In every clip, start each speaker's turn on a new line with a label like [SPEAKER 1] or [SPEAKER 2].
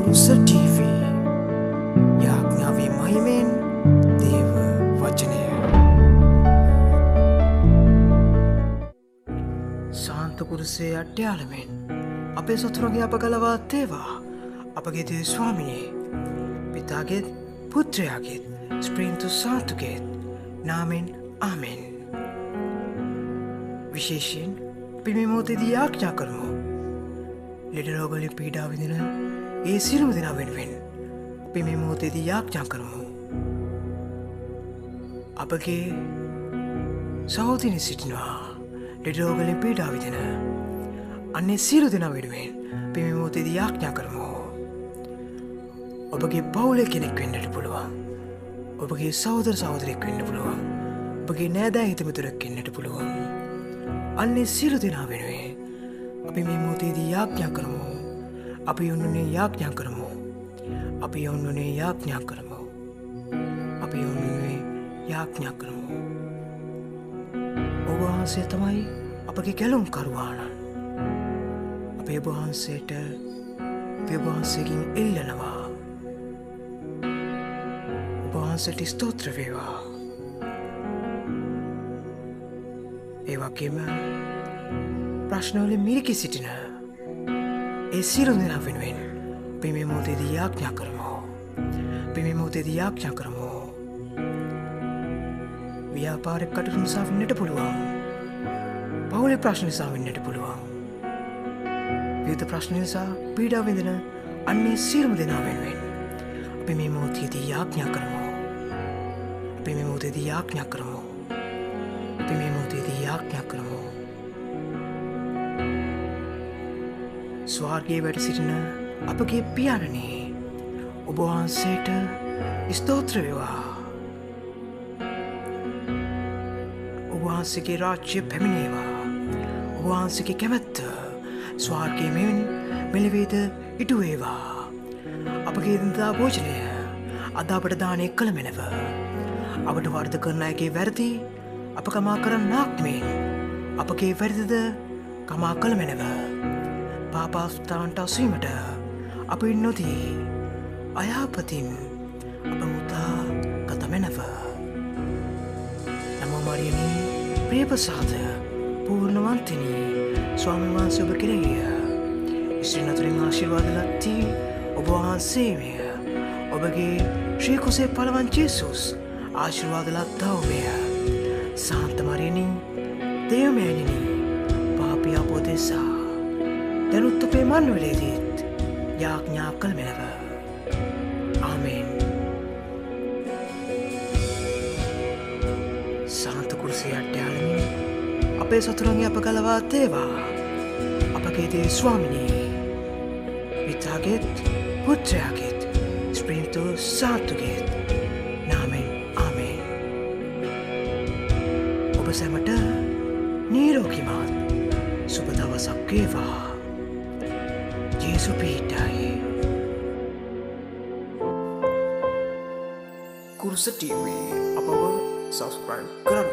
[SPEAKER 1] කුරුස TV යාඥාවේ මහිමෙන් දේව වචනය ශාන්ත කුරුසේ අට්ටයාලමෙන් අපේ සතුරගේ අප ගලවා තේවා අපගේ දේ ස්වාමිනේ පිතාගෙත් පුත්‍රයාගෙත් ස්ප්‍රීන්තු සාතුගෙත් නාමෙන් ආමෙන් විශේෂයෙන් අපි මේ මොහොතේදී යාඥා කරමු ලෙඩරෝගවලින් පීඩා විඳින ඒ සියලුම දෙනා වෙනුවෙන් අපි මේ මොහොතේදී යාඥා කරමු. අපගේ සහෝදරිය සිටිනවා ලෙඩරෝගවලින් පීඩා විඳින අන්නේ සියලු දෙනා වෙනුවෙන් අපි මේ මොහොතේදී යාඥා කරමු. ඔබගේ පවුලේ කෙනෙක් වෙන්නට පුළුවන්. ඔබගේ සහෝදර සහෝදරියෙක් වෙන්න පුළුවන්. ඔබගේ නෑදෑ හිතමිතුරෙක් වෙන්නට පුළුවන්. අන්නේ සියලු දෙනා වෙනුවෙන් අපි මේ මොහොතේදී යාඥා කරමු. අපි ඔන්නුනේ යාඥා කරමු. අපි ඔන්නුනේ යාඥා කරමු. අපි ඔන්නුනේ යාඥා කරමු. ඔබ වහන්සේ තමයි අපගේ කැලුම් කරුවාණන්. අපි ඔබ වහන්සේට ඔබ වහන්සේකින් එල්ලනවා. ඔබ වහන්සේට ස්තෝත්‍ර වේවා. ඒ වගේම ප්‍රශ්නවලින් මිරිකී සිටින ඒ සියලු දෙනා වෙනුවෙන් අපි මේ මොහොතේදී යාඥා කරමු. අපි මේ මොහොතේදී යාඥා කරමු. ව්‍යාපාරික කටයුතු නිසා වෙන්නට පුළුවන්. පවුලේ ප්‍රශ්න නිසා වෙන්නට පුළුවන්. විවිධ ප්‍රශ්න නිසා පීඩා විඳින අන්නේ සියලුම දෙනා වෙනුවෙන් අපි මේ මොහොතේදී යාඥා කරමු. අපි මේ මොහොතේදී යාඥා කරමු. අපි මේ මොහොතේදී යාඥා කරමු. ස්වර්ගයේ වැඩ සිටින අපගේ පියාණනේ ඔබ වහන්සේට ස්තෝත්‍ර වේවා. ඔබ වහන්සේගේ රාජ්‍ය පැමිණේවා. ඔබ වහන්සේගේ කැමැත්ත ස්වර්ගයේ මෙන් මෙලෙවේද ඉටු වේවා. අපගේ දිනදා භෝජනය අද අපට දානය කළ මැනව. අපට වර්ධ කරන අයගේ වැරදි අප කමා කරන්නාක් මෙන් අපගේ වැරදිද කමා කළ මැනව. පාපාස්ථාන්ට අසීමට අපි නොදී අයාපතින් අප මුතා ගත මැනව. නමෝ මරියමී ප්‍රියප්‍රසාද පූර්ණවන්තිනී ස්වාමීන් වහන්සේ ඔබ කෙරෙහිය. ස්ත්‍රීන් අතුරින් ආශිර්වාද ලද්දී ඔබ වහන්සේමය. ඔබගේ ශ්‍රී කුසේ පළවන් ජේසුස් ආශිර්වාද ලද්දා ඔබය. සාන්ත මරියනී දේවමෑණිනී පාපී අප උදෙසා දැනුත් අපේ මන්වලේදීත් යාඥා කළ මැනව. ආමෙන්. සාන්ත කුරුසේ අට්ටයාලමින් අපේ සතුරන්ගේ අප ගලවා තේවා අපගේ දේ ස්වාමිනී පිතාගෙත් පුත්‍රයාගෙත් ස්ප්‍රීන්තු සාතුගෙත් නාමෙන් ආමෙන්. ඔබ සැමට නීරෝගිමත් සුබ දවසක් වේවා. ජේසු පිහිටයි. කුරුස TV අපව සබස්ක්‍රයිබ් කරන්න.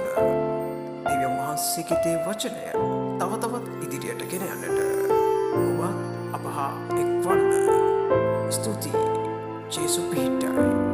[SPEAKER 1] දෙවියන් වහන්සේගේ දේ වචනය තව තවත් ඉදිරියට ගෙන යන්නට ඔබ අප හා එක්වන්න. ස්තුතියි. ජේසු පිහිටයි.